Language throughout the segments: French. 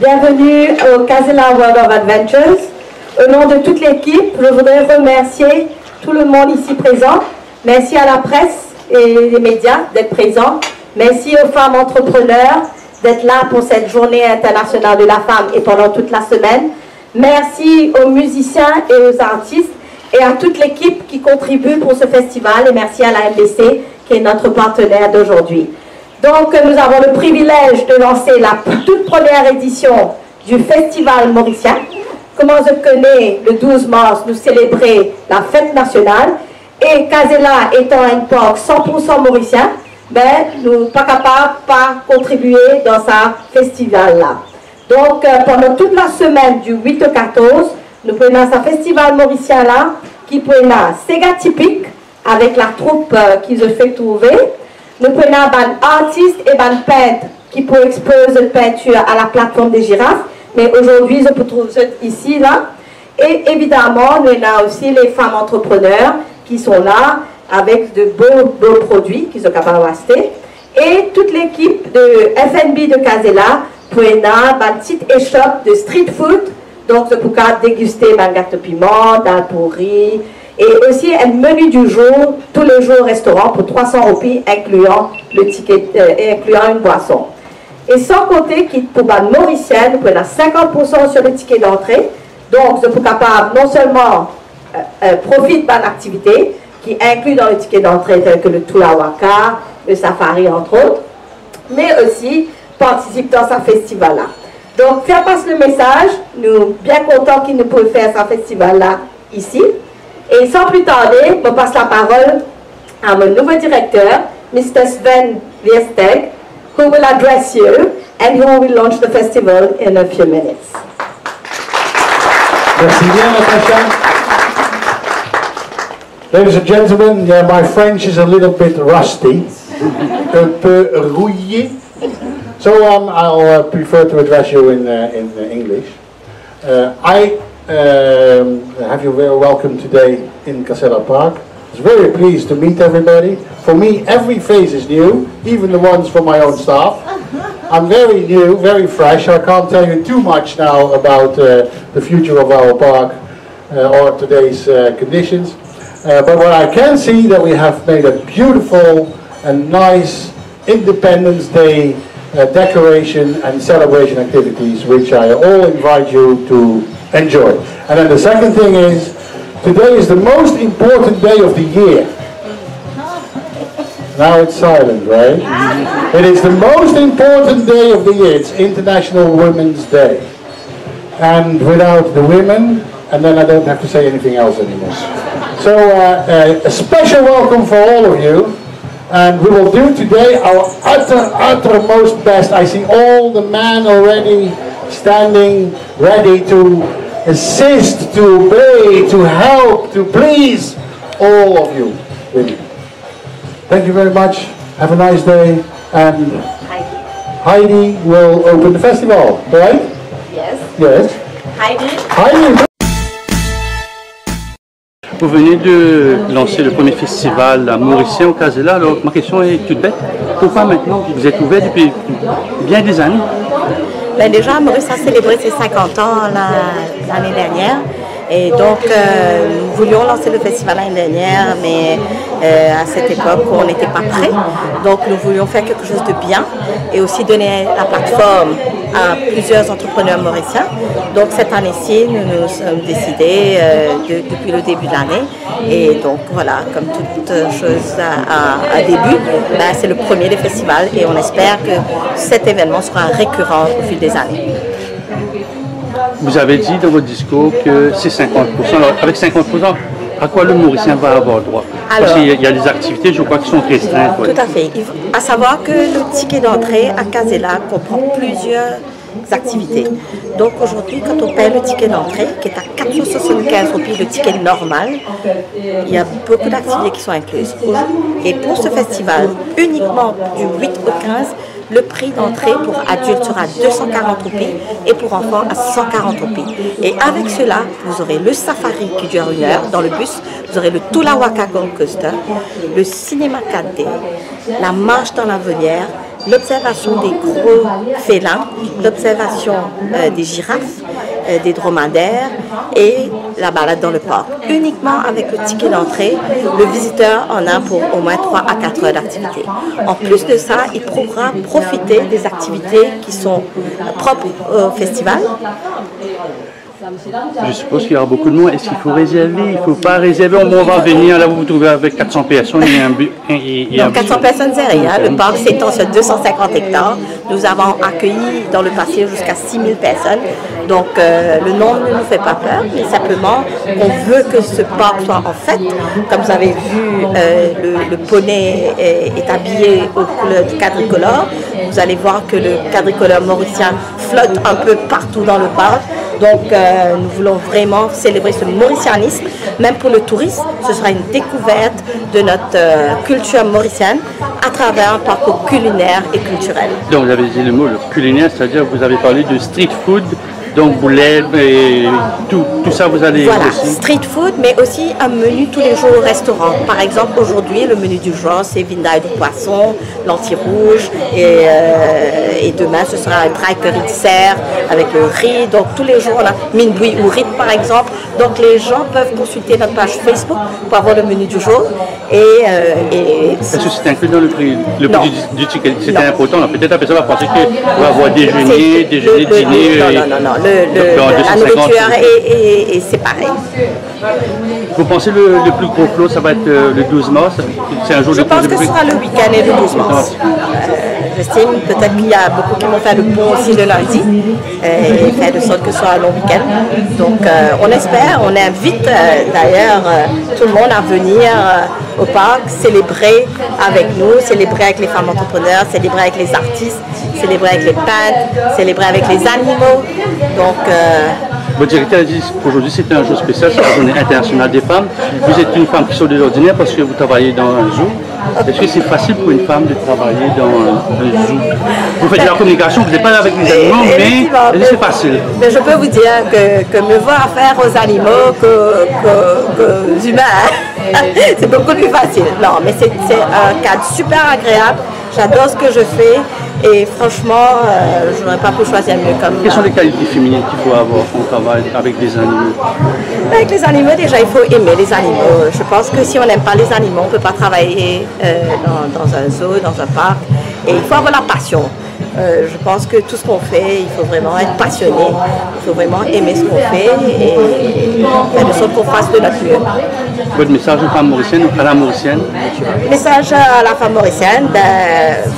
bienvenue au Casella World of Adventures. Au nom de toute l'équipe, je voudrais remercier tout le monde ici présent. Merci à la presse et les médias d'être présents. Merci aux femmes entrepreneurs d'être là pour cette journée internationale de la femme et pendant toute la semaine. Merci aux musiciens et aux artistes et à toute l'équipe qui contribue pour ce festival. Et merci à la MDC qui est notre partenaire d'aujourd'hui. Donc, nous avons le privilège de lancer la toute première édition du Festival mauricien. Comme on se connaît, le 12 mars, nous célébrons la fête nationale. Et Casella étant un parc 100% mauricien, ben, nous ne sommes pas capables de contribuer dans ce festival-là. Donc, pendant toute la semaine du 8 au 14, nous prenons ce festival mauricien-là, qui prenons Sega typique, avec la troupe qui se fait trouver. Nous prenons des artistes et des peintres qui peuvent exposer de peinture à la plateforme des girafes. Mais aujourd'hui, je peux trouver ici, là. Et évidemment, nous avons aussi les femmes entrepreneurs qui sont là avec de beaux produits qu'ils sont capables d'acheter. Et toute l'équipe de F&B de Casella pour un petit échoppe de street food. Donc, je peux déguster un gâteau piment, d'un pourri. Et aussi un menu du jour, tous les jours au restaurant pour 300 roupies, incluant le ticket, incluant une boisson. Et sans compter qu'il pour la mauricienne, vous avez 50% sur le ticket d'entrée. Donc, vous êtes capable non seulement profiter de l'activité, qui inclut dans le ticket d'entrée tel que le Tula Waka, le safari entre autres, mais aussi participer dans ce festival-là. Donc, faire passer le message, nous sommes bien contents qu'ils nous peuvent faire ce festival-là ici. Et sans plus tarder, je passe la parole à mon nouveau directeur, Mr. Sven Viesteg, who will address you and who will launch the festival in a few minutes. Merci bien, Natasha. Ladies and gentlemen, my French is a little bit rusty, un peu rouillé. So I'll prefer to address you in English. I have you very welcome today in Casella Park. I was very pleased to meet everybody. For me, every face is new, even the ones from my own staff. I'm very new, very fresh. I can't tell you too much now about the future of our park or today's conditions. But what I can see that we have made a beautiful and nice Independence Day decoration and celebration activities, which I all invite you to enjoy. And then the second thing is, today is the most important day of the year. Now it's silent, right? It is the most important day of the year. It's International Women's Day. And without the women, and then I don't have to say anything else anymore. So a special welcome for all of you. And we will do today our uttermost best. I see all the men already standing ready to assist, to obey, to help, to please all of you. Really. Thank you very much. Have a nice day. And Heidi will open the festival, right? Yes. Yes. Heidi. Vous venez de lancer le premier festival mauricien au Casella. Alors ma question est toute bête. Pourquoi maintenant vous êtes ouvert depuis bien des années? Ben déjà, Maurice a célébré ses 50 ans l'année dernière. Et donc, nous voulions lancer le festival l'année dernière, mais à cette époque, on n'était pas prêts. Donc, nous voulions faire quelque chose de bien et aussi donner la plateforme à plusieurs entrepreneurs mauriciens. Donc, cette année-ci, nous nous sommes décidés depuis le début de l'année. Et donc, voilà, comme toute chose à début, ben, c'est le premier des festivals et on espère que cet événement sera récurrent au fil des années. Vous avez dit dans votre discours que c'est 50%. Alors, avec 50%, à quoi le Mauricien va avoir droit? Parce qu'il y a des activités, je crois, qui sont restreintes. Tout à fait. À savoir que le ticket d'entrée à Casella comprend plusieurs activités. Donc aujourd'hui, quand on paie le ticket d'entrée, qui est à 475 roupies, le ticket normal, il y a beaucoup d'activités qui sont incluses. Et pour ce festival, uniquement du 8 au 15, le prix d'entrée pour adultes sera 240 roupies et pour enfants à 140 roupies. Et avec cela, vous aurez le safari qui dure 1 heure dans le bus, vous aurez le Tula Waka Gold Coaster, le cinéma 4D, la marche dans la Venière, l'observation des gros félins, l'observation des girafes, des dromadaires et la balade dans le parc. Uniquement avec le ticket d'entrée, le visiteur en a pour au moins 3 à 4 heures d'activité. En plus de ça, il pourra profiter des activités qui sont propres au festival. Je suppose qu'il y aura beaucoup de monde. Est-ce qu'il faut réserver? Il ne faut pas réserver. On va venir, là vous vous trouvez avec 400 personnes. Il y a un but. Non, 400 personnes, c'est rien. Le parc s'étend sur 250 hectares. Nous avons accueilli dans le passé jusqu'à 6000 personnes. Donc le nombre ne nous fait pas peur, mais simplement on veut que ce parc soit en fête. Comme vous avez vu, le poney est habillé aux couleurs du quadricolore. Vous allez voir que le quadricolore mauricien flotte un peu partout dans le parc. Donc nous voulons vraiment célébrer ce mauricianisme. Même pour le tourisme, ce sera une découverte de notre culture mauricienne à travers un parcours culinaire et culturel. Donc vous avez dit le mot le culinaire, c'est-à-dire que vous avez parlé de street food. Donc boulettes et tout ça vous allez voilà, aussi. Street food, mais aussi un menu tous les jours au restaurant. Par exemple, aujourd'hui, le menu du jour, c'est vinaille de poisson, lentilles rouges, et demain, ce sera un dry curry dessert avec le riz. Donc tous les jours, on a minboui ou riz, par exemple. Donc les gens peuvent consulter notre page Facebook pour avoir le menu du jour. Est-ce que c'est inclus dans le prix du ticket? C'était important. Peut-être la personne va penser qu'on va avoir déjeuner, dîner. Non. La nourriture est séparée. Vous pensez le plus gros flot, ça va être le 12 mars? C'est un jour Je pense que ce sera le week-end et le 12 mars. J'estime peut-être qu'il y a beaucoup qui vont faire le pont aussi le lundi et faire de sorte que ce soit un long week-end. Donc on espère, on invite d'ailleurs tout le monde à venir au parc, célébrer avec nous, célébrer avec les femmes entrepreneurs, célébrer avec les artistes, célébrer avec les peintres, célébrer avec les animaux. Donc votre directeur a dit qu'aujourd'hui c'était un jour spécial, c'est la journée internationale des femmes. Vous êtes une femme qui sort de l'ordinaire parce que vous travaillez dans un zoo. Est-ce que c'est facile pour une femme de travailler dans un zoo? Vous faites de la communication, vous n'êtes pas là avec les animaux, mais c'est facile. Mais je peux vous dire que me voir faire aux animaux qu'aux humains, c'est beaucoup plus facile. Non, mais c'est un cadre super agréable. J'adore ce que je fais et franchement, je n'aurais pas pu choisir mieux comme... Quelles sont les qualités féminines qu'il faut avoir quand on travaille avec des animaux? Avec les animaux, déjà, il faut aimer les animaux. Je pense que si on n'aime pas les animaux, on ne peut pas travailler dans un zoo, dans un parc. Et il faut avoir la passion. Je pense que tout ce qu'on fait, il faut vraiment être passionné. Il faut vraiment aimer ce qu'on fait et faire de sorte qu'on fasse de notre mieux. Votre message aux femmes mauriciennes ou à la mauricienne? Message à la femme mauricienne,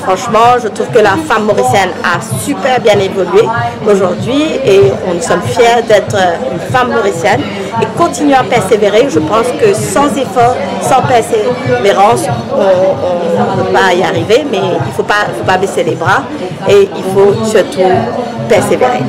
franchement, je trouve que la femme mauricienne a super bien évolué aujourd'hui et nous sommes fiers d'être une femme mauricienne et continuer à persévérer. Je pense que sans effort, sans persévérance, on ne peut pas y arriver, mais il ne faut pas baisser les bras et il faut surtout persévérer.